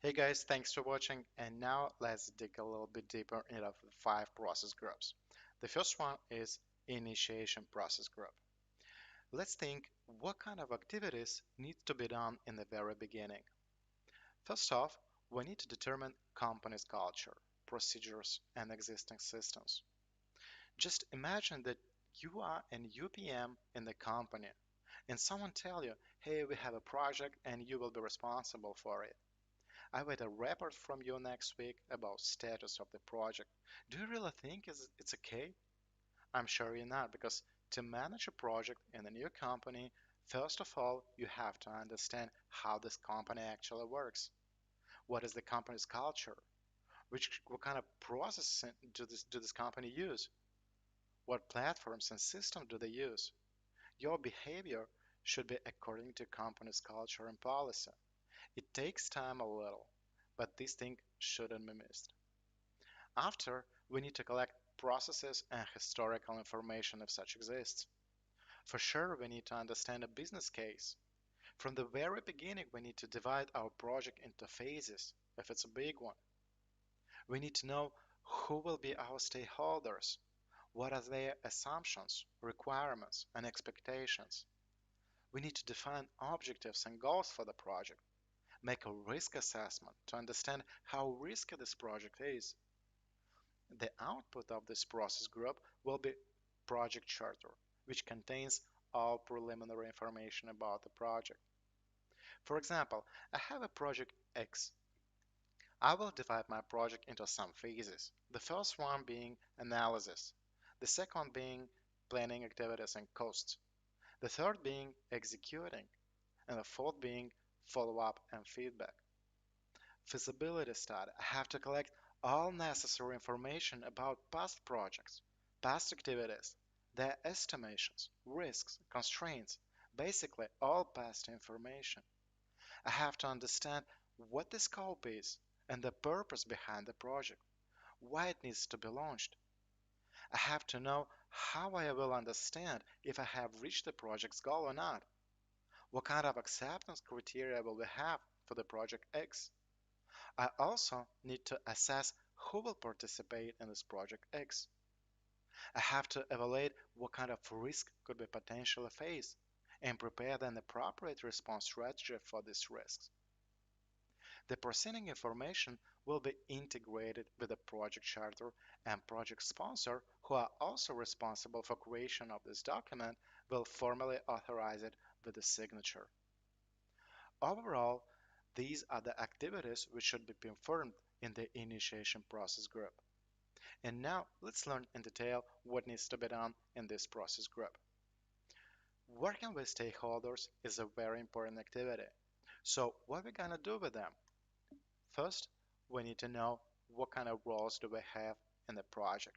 Hey guys, thanks for watching. And now let's dig a little bit deeper into the five process groups. The first one is initiation process group. Let's think what kind of activities need to be done in the very beginning. First off, we need to determine company's culture, procedures, and existing systems. Just imagine that you are an UPM in the company and someone tell you, hey, we have a project and you will be responsible for it. I wait a report from you next week about status of the project. Do you really think it's okay? I'm sure you're not, because to manage a project in a new company, first of all, you have to understand how this company actually works. What is the company's culture? What kind of processes do this company use? What platforms and systems do they use? Your behavior should be according to company's culture and policy. It takes time a little, but this thing shouldn't be missed. After, we need to collect processes and historical information if such exists. For sure, we need to understand a business case. From the very beginning, we need to divide our project into phases, if it's a big one. We need to know who will be our stakeholders, what are their assumptions, requirements, and expectations. We need to define objectives and goals for the project, make a risk assessment to understand how risky this project is. The output of this process group will be project charter, which contains all preliminary information about the project. For example, I have a project X. I will divide my project into some phases. The first one being analysis, the second being planning activities and costs, the third being executing, and the fourth being follow-up and feedback. Feasibility study. I have to collect all necessary information about past projects, past activities, their estimations, risks, constraints, basically all past information. I have to understand what the scope is and the purpose behind the project, why it needs to be launched. I have to know how I will understand if I have reached the project's goal or not. What kind of acceptance criteria will we have for the project X? I also need to assess who will participate in this project X. I have to evaluate what kind of risk could be potentially faced and prepare an appropriate response strategy for these risks. The preceding information will be integrated with the project charter, and project sponsor, who are also responsible for creation of this document, will formally authorize it with a signature. Overall, these are the activities which should be performed in the initiation process group. And now let's learn in detail what needs to be done in this process group. Working with stakeholders is a very important activity. So what we're gonna do with them? First, we need to know what kind of roles do we have in the project.